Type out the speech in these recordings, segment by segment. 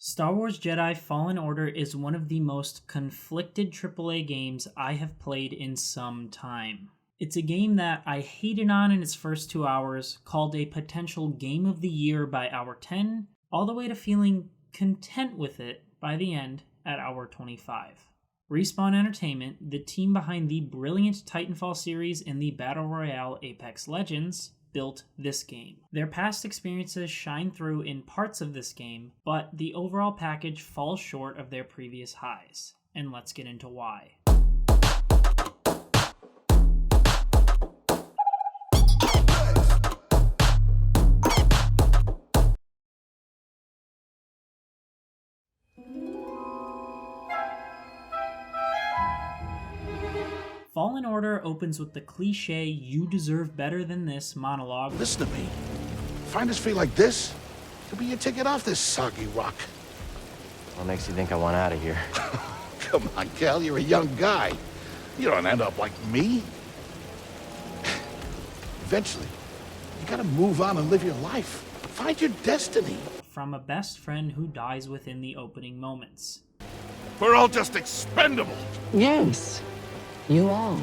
Star Wars Jedi Fallen Order is one of the most conflicted AAA games I have played in some time. It's a game that I hated on in its first 2 hours, called a potential Game of the Year by hour 10, all the way to feeling content with it by the end at hour 25. Respawn Entertainment, the team behind the brilliant Titanfall series and the Battle Royale Apex Legends, built this game. Their past experiences shine through in parts of this game, but the overall package falls short of their previous highs. And let's get into why. Fallen Order opens with the cliche, "You deserve better than this" monologue. Listen to me. Find us free like this, it'll be your ticket off this soggy rock. What makes you think I want out of here? Come on, Cal, you're a young guy. You don't end up like me. Eventually, you gotta move on and live your life. Find your destiny. From a best friend who dies within the opening moments. We're all just expendable. Yes, you are.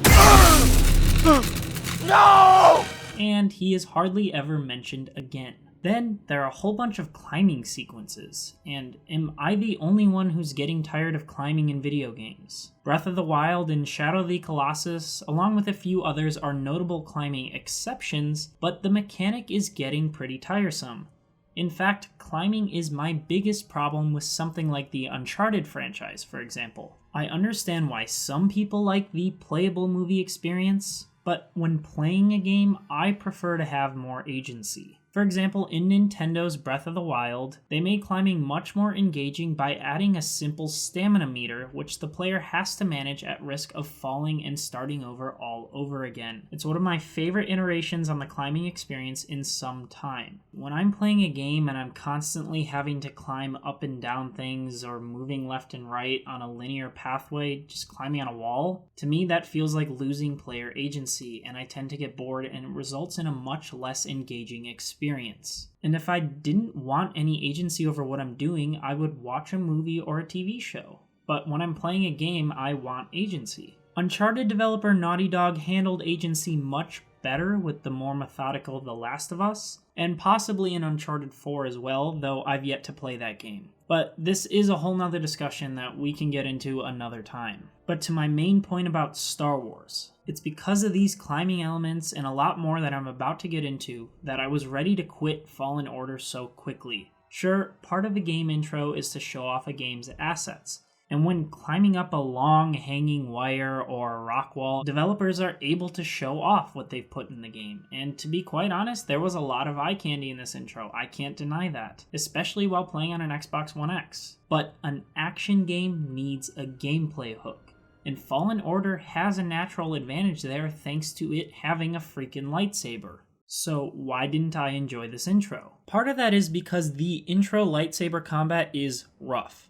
No! And he is hardly ever mentioned again. Then there are a whole bunch of climbing sequences, and am I the only one who's getting tired of climbing in video games? Breath of the Wild and Shadow of the Colossus, along with a few others, are notable climbing exceptions, but the mechanic is getting pretty tiresome. In fact, climbing is my biggest problem with something like the Uncharted franchise, for example. I understand why some people like the playable movie experience, but when playing a game, I prefer to have more agency. For example, in Nintendo's Breath of the Wild, they made climbing much more engaging by adding a simple stamina meter, which the player has to manage at risk of falling and starting over all over again. It's one of my favorite iterations on the climbing experience in some time. When I'm playing a game and I'm constantly having to climb up and down things or moving left and right on a linear pathway, just climbing on a wall, to me that feels like losing player agency, and I tend to get bored, and it results in a much less engaging experience. And if I didn't want any agency over what I'm doing, I would watch a movie or a TV show. But when I'm playing a game, I want agency. Uncharted developer Naughty Dog handled agency much better with the more methodical The Last of Us, and possibly in Uncharted 4 as well, though I've yet to play that game. But this is a whole nother discussion that we can get into another time. But to my main point about Star Wars, it's because of these climbing elements and a lot more that I'm about to get into that I was ready to quit Fallen Order so quickly. Sure, part of the game intro is to show off a game's assets, and when climbing up a long hanging wire or a rock wall, developers are able to show off what they've put in the game. And to be quite honest, there was a lot of eye candy in this intro, I can't deny that, especially while playing on an Xbox One X. But an action game needs a gameplay hook, and Fallen Order has a natural advantage there thanks to it having a freaking lightsaber. So why didn't I enjoy this intro? Part of that is because the intro lightsaber combat is rough.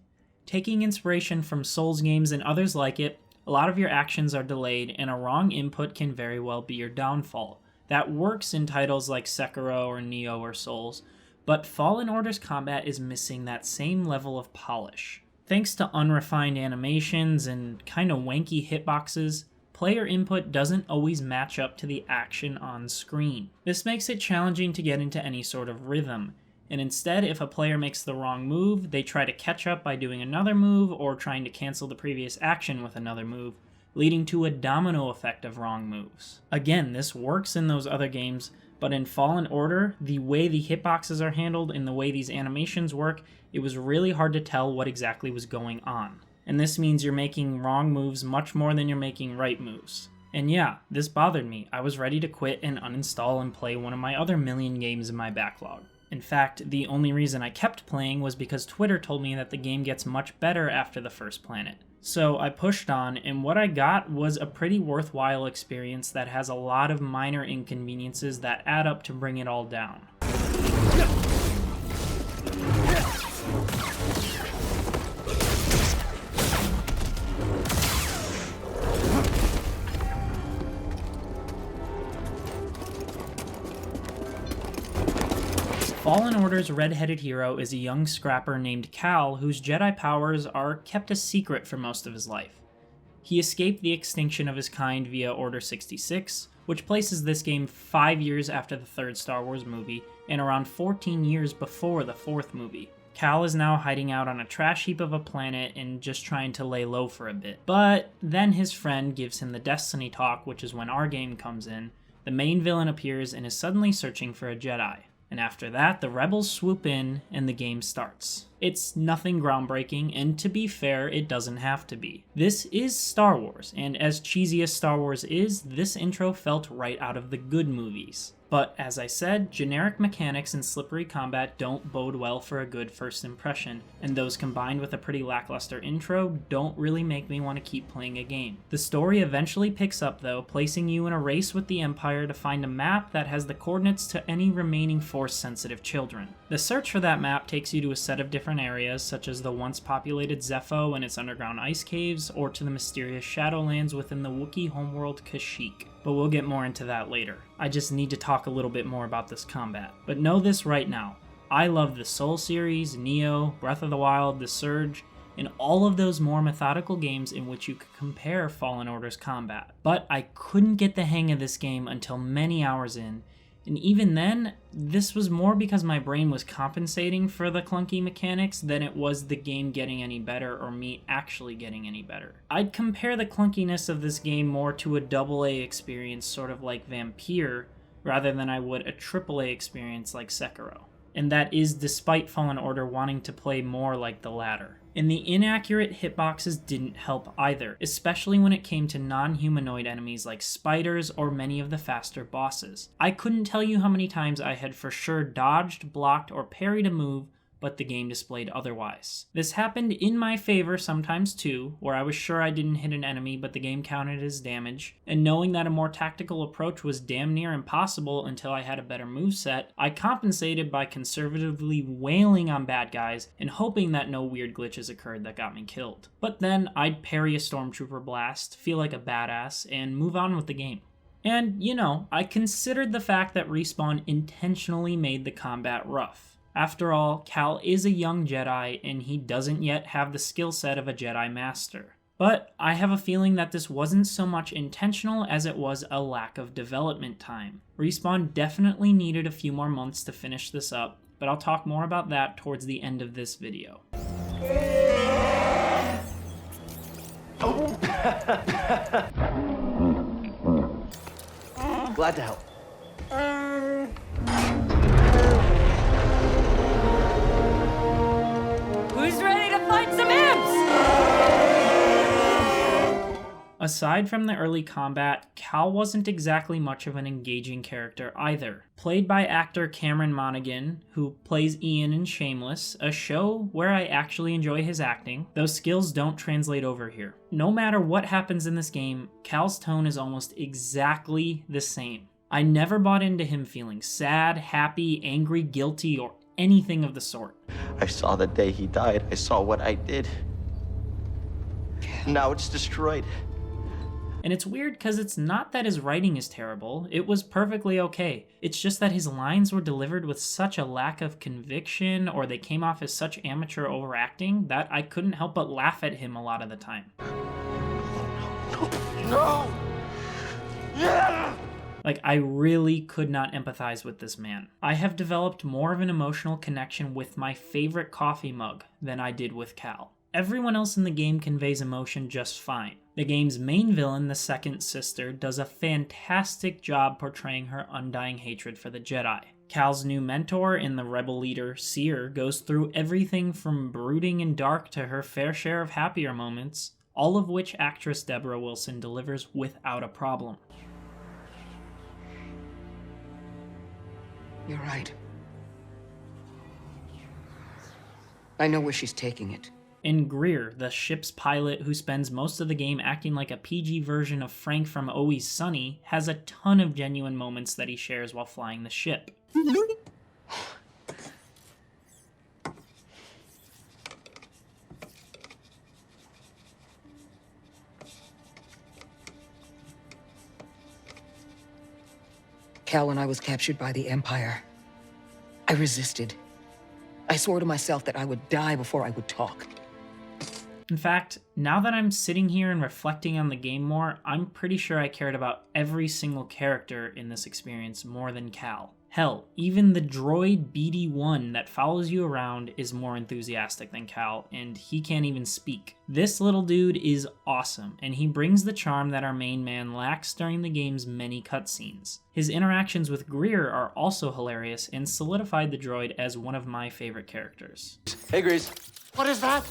Taking inspiration from Souls games and others like it, a lot of your actions are delayed, and a wrong input can very well be your downfall. That works in titles like Sekiro or Nioh or Souls, but Fallen Order's combat is missing that same level of polish. Thanks to unrefined animations and kinda wanky hitboxes, player input doesn't always match up to the action on screen. This makes it challenging to get into any sort of rhythm. And instead, if a player makes the wrong move, they try to catch up by doing another move or trying to cancel the previous action with another move, leading to a domino effect of wrong moves. Again, this works in those other games, but in Fallen Order, the way the hitboxes are handled and the way these animations work, it was really hard to tell what exactly was going on. And this means you're making wrong moves much more than you're making right moves. And yeah, this bothered me. I was ready to quit and uninstall and play one of my other million games in my backlog. In fact, the only reason I kept playing was because Twitter told me that the game gets much better after the first planet. So I pushed on, and what I got was a pretty worthwhile experience that has a lot of minor inconveniences that add up to bring it all down. Fallen Order's red-headed hero is a young scrapper named Cal whose Jedi powers are kept a secret for most of his life. He escaped the extinction of his kind via Order 66, which places this game 5 years after the third Star Wars movie and around 14 years before the fourth movie. Cal is now hiding out on a trash heap of a planet and just trying to lay low for a bit. But then his friend gives him the Destiny talk, which is when our game comes in. The main villain appears and is suddenly searching for a Jedi. And after that, the rebels swoop in and the game starts. It's nothing groundbreaking, and to be fair, it doesn't have to be. This is Star Wars, and as cheesy as Star Wars is, this intro felt right out of the good movies. But as I said, generic mechanics and slippery combat don't bode well for a good first impression, and those combined with a pretty lackluster intro don't really make me want to keep playing a game. The story eventually picks up though, placing you in a race with the Empire to find a map that has the coordinates to any remaining Force-sensitive children. The search for that map takes you to a set of different areas, such as the once populated Zepho and its underground ice caves, or to the mysterious Shadowlands within the Wookiee homeworld Kashyyyk. But we'll get more into that later. I just need to talk a little bit more about this combat. But know this right now. I love the Soul series, Neo, Breath of the Wild, The Surge, and all of those more methodical games in which you could compare Fallen Order's combat. But I couldn't get the hang of this game until many hours in, and even then, this was more because my brain was compensating for the clunky mechanics than it was the game getting any better or me actually getting any better. I'd compare the clunkiness of this game more to a AA experience sort of like Vampire, rather than I would a AAA experience like Sekiro. And that is despite Fallen Order wanting to play more like the latter. And the inaccurate hitboxes didn't help either, especially when it came to non-humanoid enemies like spiders or many of the faster bosses. I couldn't tell you how many times I had for sure dodged, blocked, or parried a move, but the game displayed otherwise. This happened in my favor sometimes too, where I was sure I didn't hit an enemy but the game counted as damage, and knowing that a more tactical approach was damn near impossible until I had a better moveset, I compensated by conservatively wailing on bad guys and hoping that no weird glitches occurred that got me killed. But then I'd parry a stormtrooper blast, feel like a badass, and move on with the game. And, you know, I considered the fact that Respawn intentionally made the combat rough. After all, Cal is a young Jedi, and he doesn't yet have the skill set of a Jedi Master. But I have a feeling that this wasn't so much intentional as it was a lack of development time. Respawn definitely needed a few more months to finish this up, but I'll talk more about that towards the end of this video. Glad to help. Who's ready to fight some imps? Aside from the early combat, Cal wasn't exactly much of an engaging character either. Played by actor Cameron Monaghan, who plays Ian in Shameless, a show where I actually enjoy his acting, those skills don't translate over here. No matter what happens in this game, Cal's tone is almost exactly the same. I never bought into him feeling sad, happy, angry, guilty, or anything of the sort. I saw the day he died. I saw what I did. Now it's destroyed. And it's weird because it's not that his writing is terrible, it was perfectly okay. It's just that his lines were delivered with such a lack of conviction, or they came off as such amateur overacting, that I couldn't help but laugh at him a lot of the time. No! Yeah! Like, I really could not empathize with this man. I have developed more of an emotional connection with my favorite coffee mug than I did with Cal. Everyone else in the game conveys emotion just fine. The game's main villain, the second sister, does a fantastic job portraying her undying hatred for the Jedi. Cal's new mentor in the rebel leader, Seer, goes through everything from brooding and dark to her fair share of happier moments, all of which actress Deborah Wilson delivers without a problem. You're right. I know where she's taking it. And Greer, the ship's pilot who spends most of the game acting like a PG version of Frank from Always Sunny, has a ton of genuine moments that he shares while flying the ship. Cal and I was captured by the Empire. I resisted. I swore to myself that I would die before I would talk. In fact, now that I'm sitting here and reflecting on the game more, I'm pretty sure I cared about every single character in this experience more than Cal. Hell, even the droid BD-1 that follows you around is more enthusiastic than Cal, and he can't even speak. This little dude is awesome, and he brings the charm that our main man lacks during the game's many cutscenes. His interactions with Greer are also hilarious and solidified the droid as one of my favorite characters. Hey, Grease. What is that?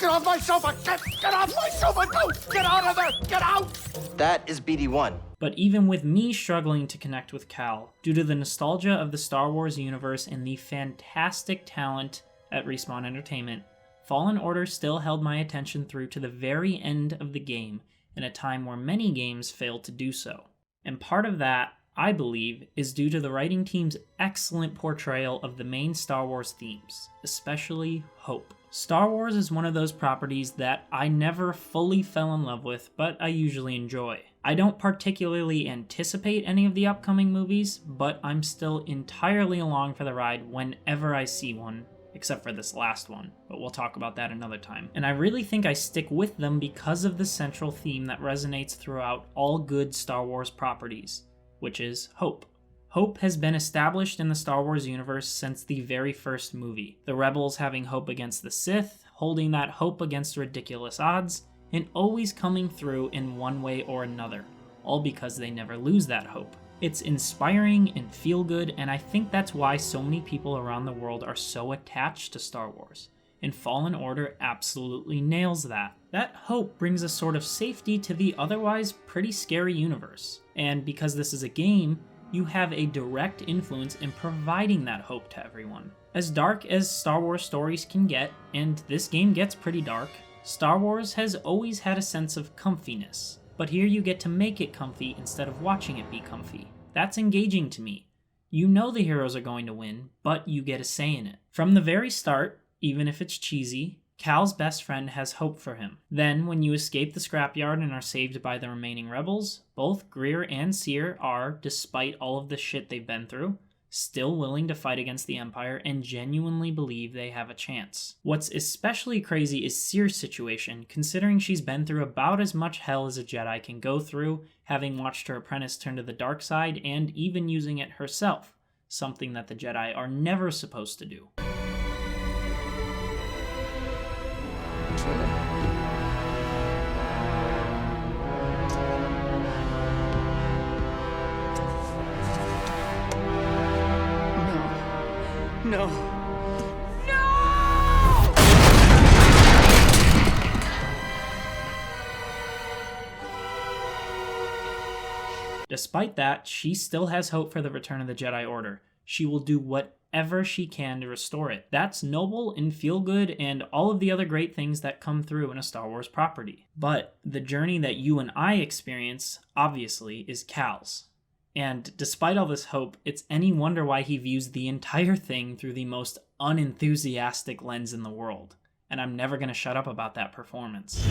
Get off my sofa! Get off my sofa! No! Get out of there! Get out! That is BD-1. But even with me struggling to connect with Cal, due to the nostalgia of the Star Wars universe and the fantastic talent at Respawn Entertainment, Fallen Order still held my attention through to the very end of the game, in a time where many games failed to do so. And part of that, I believe, is due to the writing team's excellent portrayal of the main Star Wars themes, especially hope. Star Wars is one of those properties that I never fully fell in love with, but I usually enjoy. I don't particularly anticipate any of the upcoming movies, but I'm still entirely along for the ride whenever I see one, except for this last one, but we'll talk about that another time. And I really think I stick with them because of the central theme that resonates throughout all good Star Wars properties, which is hope. Hope has been established in the Star Wars universe since the very first movie. The Rebels having hope against the Sith, holding that hope against ridiculous odds, and always coming through in one way or another, all because they never lose that hope. It's inspiring and feel good, and I think that's why so many people around the world are so attached to Star Wars. And Fallen Order absolutely nails that. That hope brings a sort of safety to the otherwise pretty scary universe. And because this is a game, you have a direct influence in providing that hope to everyone. As dark as Star Wars stories can get, and this game gets pretty dark, Star Wars has always had a sense of comfiness. But here you get to make it comfy instead of watching it be comfy. That's engaging to me. You know the heroes are going to win, but you get a say in it. From the very start, even if it's cheesy, Cal's best friend has hope for him. Then, when you escape the scrapyard and are saved by the remaining rebels, both Greer and Cere are, despite all of the shit they've been through, still willing to fight against the Empire and genuinely believe they have a chance. What's especially crazy is Cere's situation, considering she's been through about as much hell as a Jedi can go through, having watched her apprentice turn to the dark side and even using it herself, something that the Jedi are never supposed to do. No. Despite that, she still has hope for the return of the Jedi Order. She will do whatever she can to restore it. That's noble and feel good and all of the other great things that come through in a Star Wars property. But the journey that you and I experience, obviously, is Cal's. And despite all this hope, it's any wonder why he views the entire thing through the most unenthusiastic lens in the world. And I'm never going to shut up about that performance.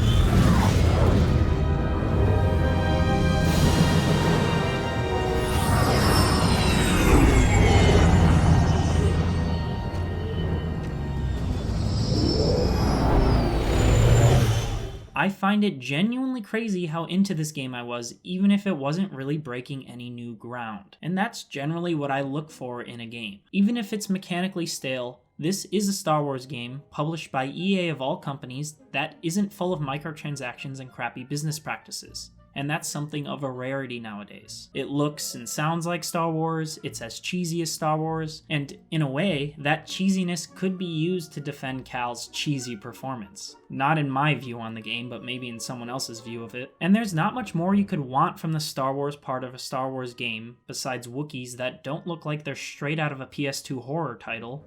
I find it genuinely crazy how into this game I was, even if it wasn't really breaking any new ground. And that's generally what I look for in a game. Even if it's mechanically stale, this is a Star Wars game, published by EA of all companies, that isn't full of microtransactions and crappy business practices. And that's something of a rarity nowadays. It looks and sounds like Star Wars, it's as cheesy as Star Wars, and in a way, that cheesiness could be used to defend Cal's cheesy performance. Not in my view on the game, but maybe in someone else's view of it. And there's not much more you could want from the Star Wars part of a Star Wars game, besides Wookiees that don't look like they're straight out of a PS2 horror title.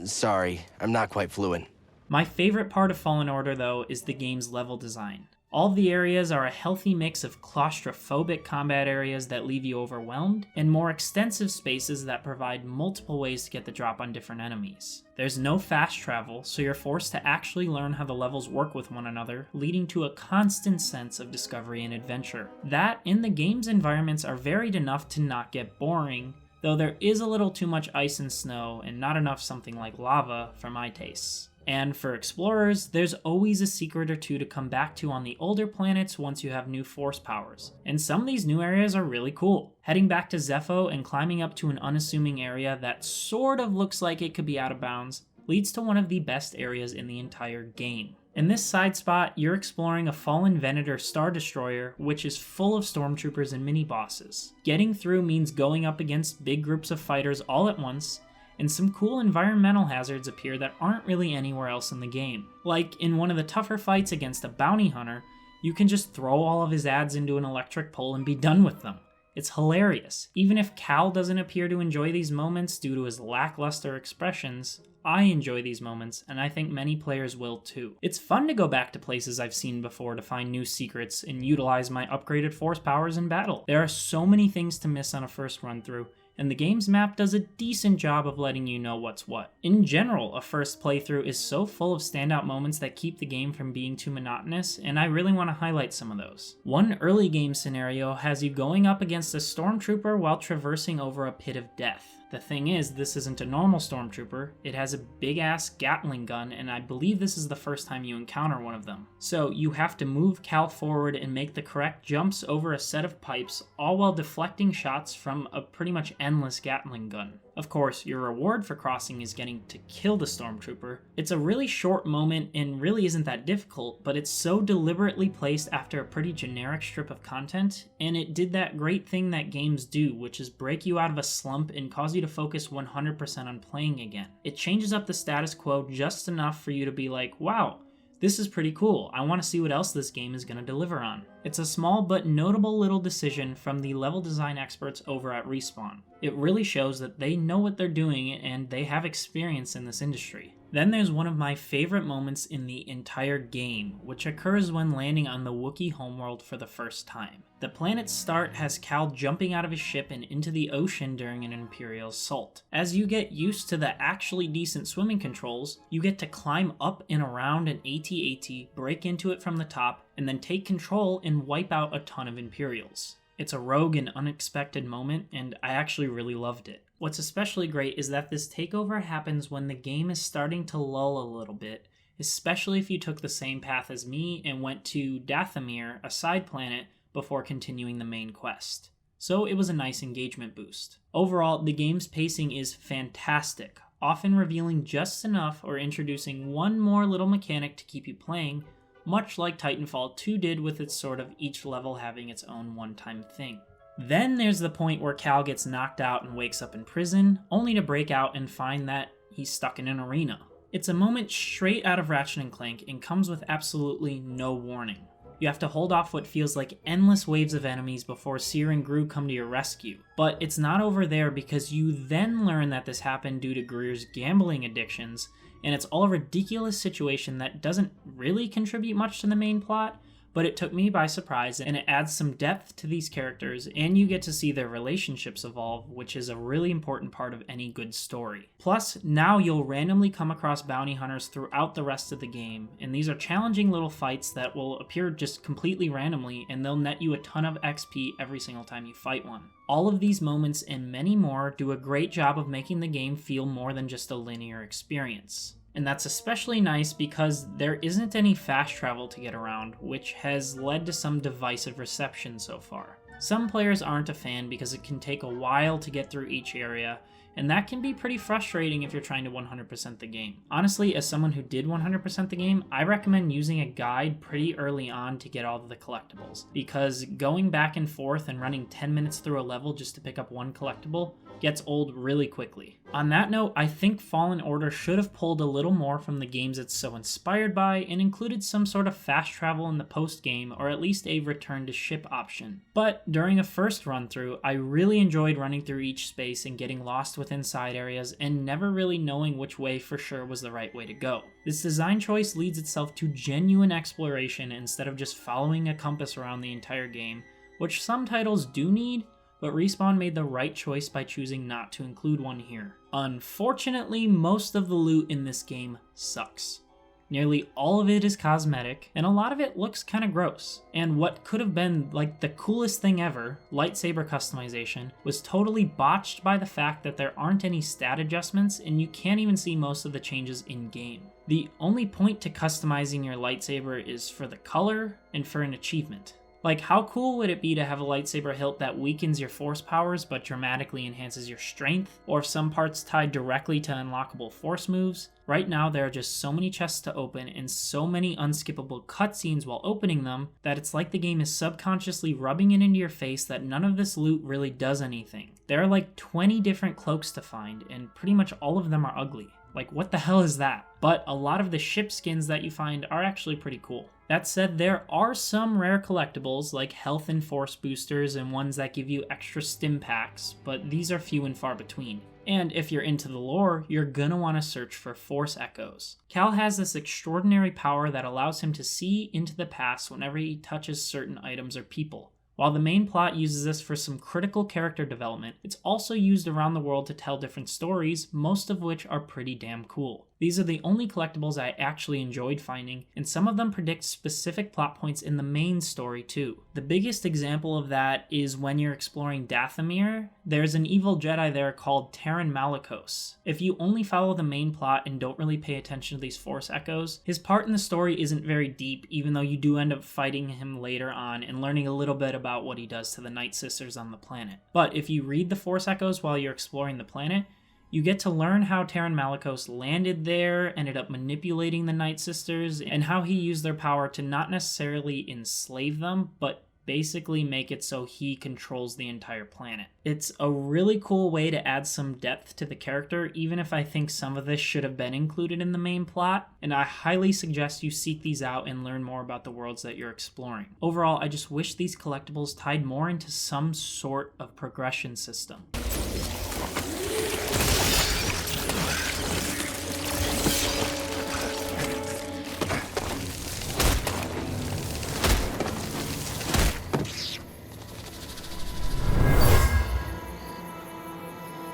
Sorry, I'm not quite fluent. My favorite part of Fallen Order, though, is the game's level design. All of the areas are a healthy mix of claustrophobic combat areas that leave you overwhelmed, and more extensive spaces that provide multiple ways to get the drop on different enemies. There's no fast travel, so you're forced to actually learn how the levels work with one another, leading to a constant sense of discovery and adventure. That and the game's environments are varied enough to not get boring, though there is a little too much ice and snow and not enough something like lava for my tastes. And for explorers, there's always a secret or two to come back to on the older planets once you have new force powers, and some of these new areas are really cool. Heading back to Zepho and climbing up to an unassuming area that sort of looks like it could be out of bounds leads to one of the best areas in the entire game. In this side spot, you're exploring a fallen Venator Star Destroyer, which is full of stormtroopers and mini-bosses. Getting through means going up against big groups of fighters all at once, and some cool environmental hazards appear that aren't really anywhere else in the game. Like in one of the tougher fights against a bounty hunter, you can just throw all of his ads into an electric pole and be done with them. It's hilarious. Even if Cal doesn't appear to enjoy these moments due to his lackluster expressions, I enjoy these moments, and I think many players will too. It's fun to go back to places I've seen before to find new secrets and utilize my upgraded force powers in battle. There are so many things to miss on a first run through, and the game's map does a decent job of letting you know what's what. In general, a first playthrough is so full of standout moments that keep the game from being too monotonous, and I really want to highlight some of those. One early game scenario has you going up against a stormtrooper while traversing over a pit of death. The thing is, this isn't a normal stormtrooper, it has a big-ass Gatling gun, and I believe this is the first time you encounter one of them. So you have to move Cal forward and make the correct jumps over a set of pipes, all while deflecting shots from a pretty much endless Gatling gun. Of course, your reward for crossing is getting to kill the stormtrooper. It's a really short moment and really isn't that difficult, but it's so deliberately placed after a pretty generic strip of content, and it did that great thing that games do, which is break you out of a slump and cause you to focus 100% on playing again. It changes up the status quo just enough for you to be like, wow, this is pretty cool. I want to see what else this game is going to deliver on. It's a small but notable little decision from the level design experts over at Respawn. It really shows that they know what they're doing and they have experience in this industry. Then there's one of my favorite moments in the entire game, which occurs when landing on the Wookiee homeworld for the first time. The planet's start has Cal jumping out of his ship and into the ocean during an Imperial assault. As you get used to the actually decent swimming controls, you get to climb up and around an AT-AT, break into it from the top, and then take control and wipe out a ton of Imperials. It's a rogue and unexpected moment, and I actually really loved it. What's especially great is that this takeover happens when the game is starting to lull a little bit, especially if you took the same path as me and went to Dathomir, a side planet, before continuing the main quest. So it was a nice engagement boost. Overall, the game's pacing is fantastic, often revealing just enough or introducing one more little mechanic to keep you playing, much like Titanfall 2 did with its sort of each level having its own one-time thing. Then there's the point where Cal gets knocked out and wakes up in prison, only to break out and find that he's stuck in an arena. It's a moment straight out of Ratchet & Clank and comes with absolutely no warning. You have to hold off what feels like endless waves of enemies before Seer and Gru come to your rescue. But it's not over there because you then learn that this happened due to Greer's gambling addictions, and it's all a ridiculous situation that doesn't really contribute much to the main plot, but it took me by surprise and it adds some depth to these characters and you get to see their relationships evolve, which is a really important part of any good story. Plus, now you'll randomly come across bounty hunters throughout the rest of the game, and these are challenging little fights that will appear just completely randomly and they'll net you a ton of XP every single time you fight one. All of these moments and many more do a great job of making the game feel more than just a linear experience. And that's especially nice because there isn't any fast travel to get around, which has led to some divisive reception so far. Some players aren't a fan because it can take a while to get through each area, and that can be pretty frustrating if you're trying to 100% the game. Honestly, as someone who did 100% the game, I recommend using a guide pretty early on to get all of the collectibles, because going back and forth and running 10 minutes through a level just to pick up one collectible gets old really quickly. On that note, I think Fallen Order should have pulled a little more from the games it's so inspired by and included some sort of fast travel in the post-game or at least a return to ship option. But during a first run through, I really enjoyed running through each space and getting lost within side areas and never really knowing which way for sure was the right way to go. This design choice leads itself to genuine exploration instead of just following a compass around the entire game, which some titles do need, but Respawn made the right choice by choosing not to include one here. Unfortunately, most of the loot in this game sucks. Nearly all of it is cosmetic, and a lot of it looks kinda gross. And what could have been like the coolest thing ever, lightsaber customization, was totally botched by the fact that there aren't any stat adjustments and you can't even see most of the changes in-game. The only point to customizing your lightsaber is for the color and for an achievement. Like, how cool would it be to have a lightsaber hilt that weakens your force powers but dramatically enhances your strength, or some parts tied directly to unlockable force moves? Right now, there are just so many chests to open and so many unskippable cutscenes while opening them that it's like the game is subconsciously rubbing it into your face that none of this loot really does anything. There are like 20 different cloaks to find, and pretty much all of them are ugly. Like, what the hell is that? But a lot of the ship skins that you find are actually pretty cool. That said, there are some rare collectibles like health and force boosters and ones that give you extra stim packs, but these are few and far between. And if you're into the lore, you're gonna want to search for force echoes. Cal has this extraordinary power that allows him to see into the past whenever he touches certain items or people. While the main plot uses this for some critical character development, it's also used around the world to tell different stories, most of which are pretty damn cool. These are the only collectibles I actually enjoyed finding, and some of them predict specific plot points in the main story too. The biggest example of that is when you're exploring Dathomir. There's an evil Jedi there called Taron Malicos. If you only follow the main plot and don't really pay attention to these force echoes, his part in the story isn't very deep, even though you do end up fighting him later on and learning a little bit about what he does to the Night Sisters on the planet. But if you read the force echoes while you're exploring the planet, you get to learn how Taron Malicos landed there, ended up manipulating the Night Sisters, and how he used their power to not necessarily enslave them, but basically make it so he controls the entire planet. It's a really cool way to add some depth to the character, even if I think some of this should have been included in the main plot, and I highly suggest you seek these out and learn more about the worlds that you're exploring. Overall, I just wish these collectibles tied more into some sort of progression system.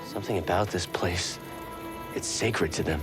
Something about this place. It's sacred to them.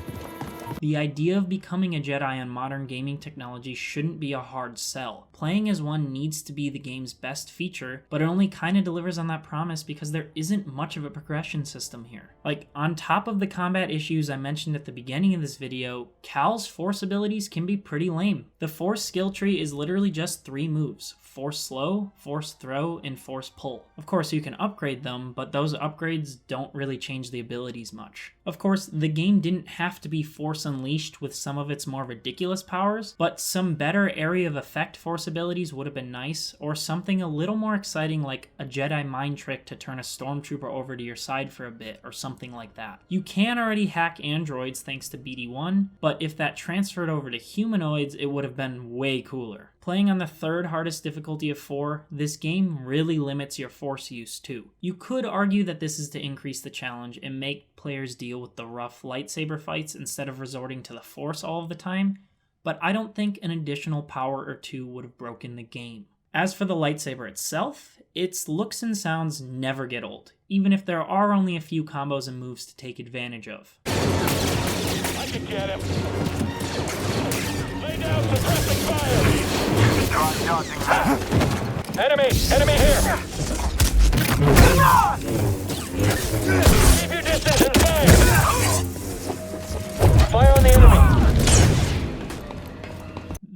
The idea of becoming a Jedi on modern gaming technology shouldn't be a hard sell. Playing as one needs to be the game's best feature, but it only kinda delivers on that promise because there isn't much of a progression system here. Like, on top of the combat issues I mentioned at the beginning of this video, Cal's force abilities can be pretty lame. The force skill tree is literally just 3 moves: force slow, force throw, and force pull. Of course, you can upgrade them, but those upgrades don't really change the abilities much. Of course, the game didn't have to be Force Unleashed with some of its more ridiculous powers, but some better area of effect force abilities would have been nice, or something a little more exciting like a Jedi mind trick to turn a stormtrooper over to your side for a bit, or something like that. You can already hack androids thanks to BD1, but if that transferred over to humanoids, it would have been way cooler. Playing on the 3rd hardest difficulty of 4, this game really limits your force use too. You could argue that this is to increase the challenge and make players deal with the rough lightsaber fights instead of resorting to the force all of the time, but I don't think an additional power or 2 would have broken the game. As for the lightsaber itself, its looks and sounds never get old, even if there are only a few combos and moves to take advantage of. I can get him. Lay down suppressing fire. Enemy here! Keep your distance and fire! Fire on the enemy!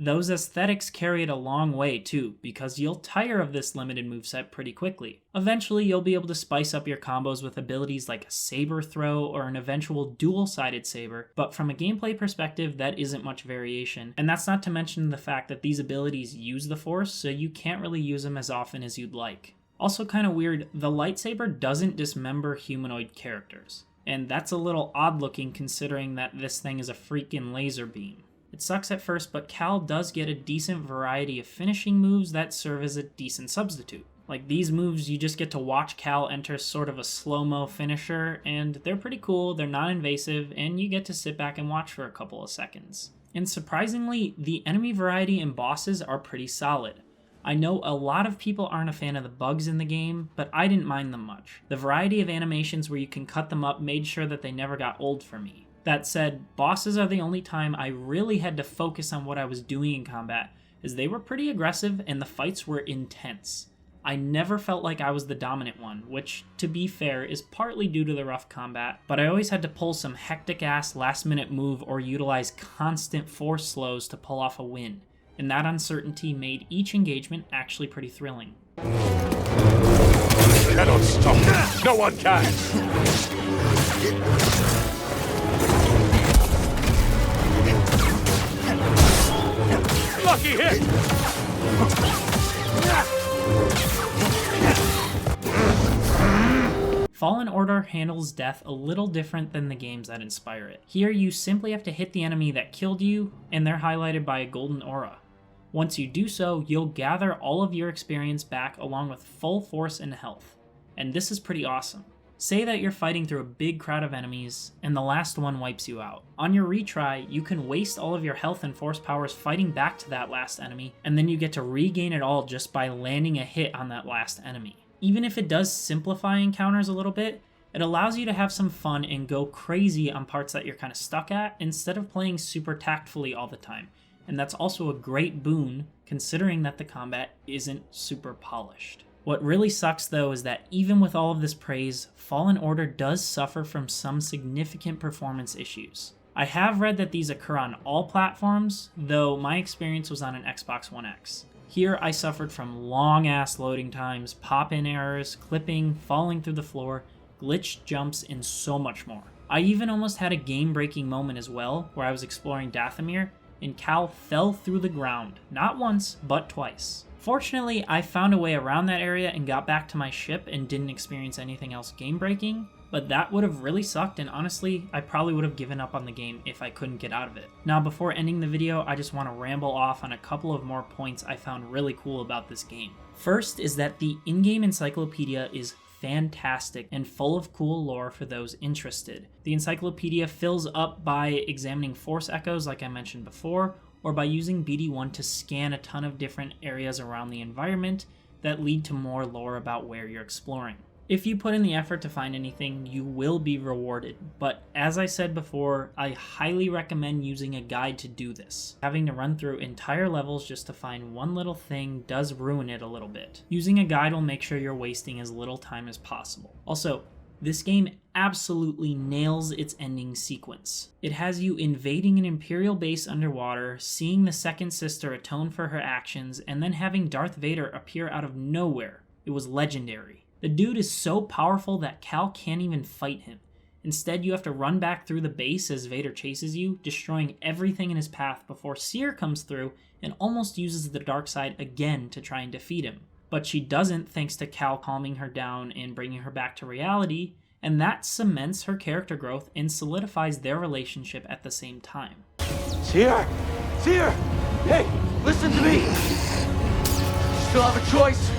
Those aesthetics carry it a long way too, because you'll tire of this limited moveset pretty quickly. Eventually, you'll be able to spice up your combos with abilities like a saber throw or an eventual dual-sided saber, but from a gameplay perspective, that isn't much variation, and that's not to mention the fact that these abilities use the Force, so you can't really use them as often as you'd like. Also kind of weird, the lightsaber doesn't dismember humanoid characters. And that's a little odd looking considering that this thing is a freaking laser beam. It sucks at first, but Cal does get a decent variety of finishing moves that serve as a decent substitute. Like these moves, you just get to watch Cal enter sort of a slow-mo finisher, and they're pretty cool, they're non-invasive, and you get to sit back and watch for a couple of seconds. And surprisingly, the enemy variety and bosses are pretty solid. I know a lot of people aren't a fan of the bugs in the game, but I didn't mind them much. The variety of animations where you can cut them up made sure that they never got old for me. That said, bosses are the only time I really had to focus on what I was doing in combat, as they were pretty aggressive and the fights were intense. I never felt like I was the dominant one, which, to be fair, is partly due to the rough combat, but I always had to pull some hectic-ass last-minute move or utilize constant force slows to pull off a win, and that uncertainty made each engagement actually pretty thrilling. Cannot stop me. No one can. Lucky hit! Fallen Order handles death a little different than the games that inspire it. Here you simply have to hit the enemy that killed you, and they're highlighted by a golden aura. Once you do so, you'll gather all of your experience back along with full force and health. And this is pretty awesome. Say that you're fighting through a big crowd of enemies, and the last one wipes you out. On your retry, you can waste all of your health and force powers fighting back to that last enemy, and then you get to regain it all just by landing a hit on that last enemy. Even if it does simplify encounters a little bit, it allows you to have some fun and go crazy on parts that you're kind of stuck at instead of playing super tactfully all the time. And that's also a great boon considering that the combat isn't super polished. What really sucks though is that even with all of this praise, Fallen Order does suffer from some significant performance issues. I have read that these occur on all platforms, though my experience was on an Xbox One X. Here I suffered from long ass loading times, pop-in errors, clipping, falling through the floor, glitched jumps, and so much more. I even almost had a game-breaking moment as well, where I was exploring Dathomir, and Cal fell through the ground, not once, but twice. Fortunately, I found a way around that area and got back to my ship and didn't experience anything else game-breaking, but that would have really sucked, and honestly, I probably would have given up on the game if I couldn't get out of it. Now, before ending the video, I just want to ramble off on a couple of more points I found really cool about this game. First is that the in-game encyclopedia is fantastic and full of cool lore for those interested. The encyclopedia fills up by examining force echoes like I mentioned before, or by using BD1 to scan a ton of different areas around the environment that lead to more lore about where you're exploring. If you put in the effort to find anything, you will be rewarded, but as I said before, I highly recommend using a guide to do this. Having to run through entire levels just to find one little thing does ruin it a little bit. Using a guide will make sure you're wasting as little time as possible. Also, this game absolutely nails its ending sequence. It has you invading an Imperial base underwater, seeing the second sister atone for her actions, and then having Darth Vader appear out of nowhere. It was legendary. The dude is so powerful that Cal can't even fight him. Instead, you have to run back through the base as Vader chases you, destroying everything in his path before Seer comes through and almost uses the dark side again to try and defeat him. But she doesn't thanks to Cal calming her down and bringing her back to reality, and that cements her character growth and solidifies their relationship at the same time. Seer! Seer! Hey, listen to me! You still have a choice.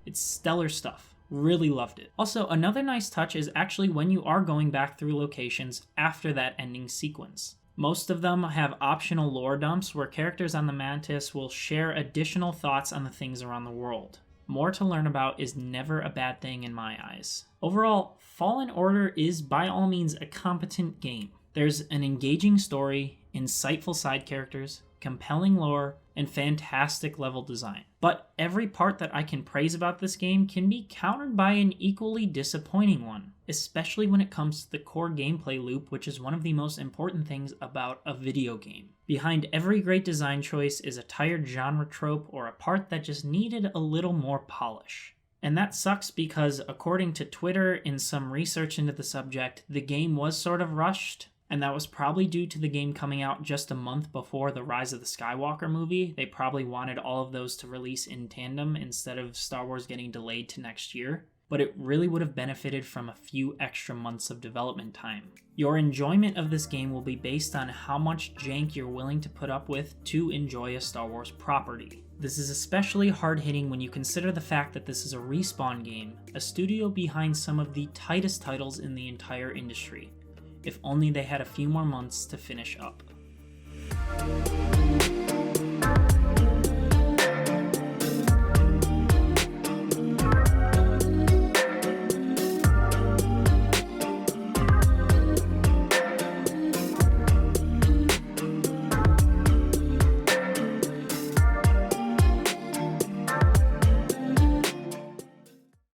It's stellar stuff. Really loved it. Also, another nice touch is actually when you are going back through locations after that ending sequence. Most of them have optional lore dumps where characters on the Mantis will share additional thoughts on the things around the world. More to learn about is never a bad thing in my eyes. Overall, Fallen Order is by all means a competent game. There's an engaging story, insightful side characters, compelling lore, and fantastic level design. But every part that I can praise about this game can be countered by an equally disappointing one, especially when it comes to the core gameplay loop, which is one of the most important things about a video game. Behind every great design choice is a tired genre trope or a part that just needed a little more polish. And that sucks because, according to Twitter, in some research into the subject, the game was sort of rushed, and that was probably due to the game coming out just a month before the Rise of the Skywalker movie. They probably wanted all of those to release in tandem instead of Star Wars getting delayed to next year, but it really would have benefited from a few extra months of development time. Your enjoyment of this game will be based on how much jank you're willing to put up with to enjoy a Star Wars property. This is especially hard-hitting when you consider the fact that this is a Respawn game, a studio behind some of the tightest titles in the entire industry. If only they had a few more months to finish up.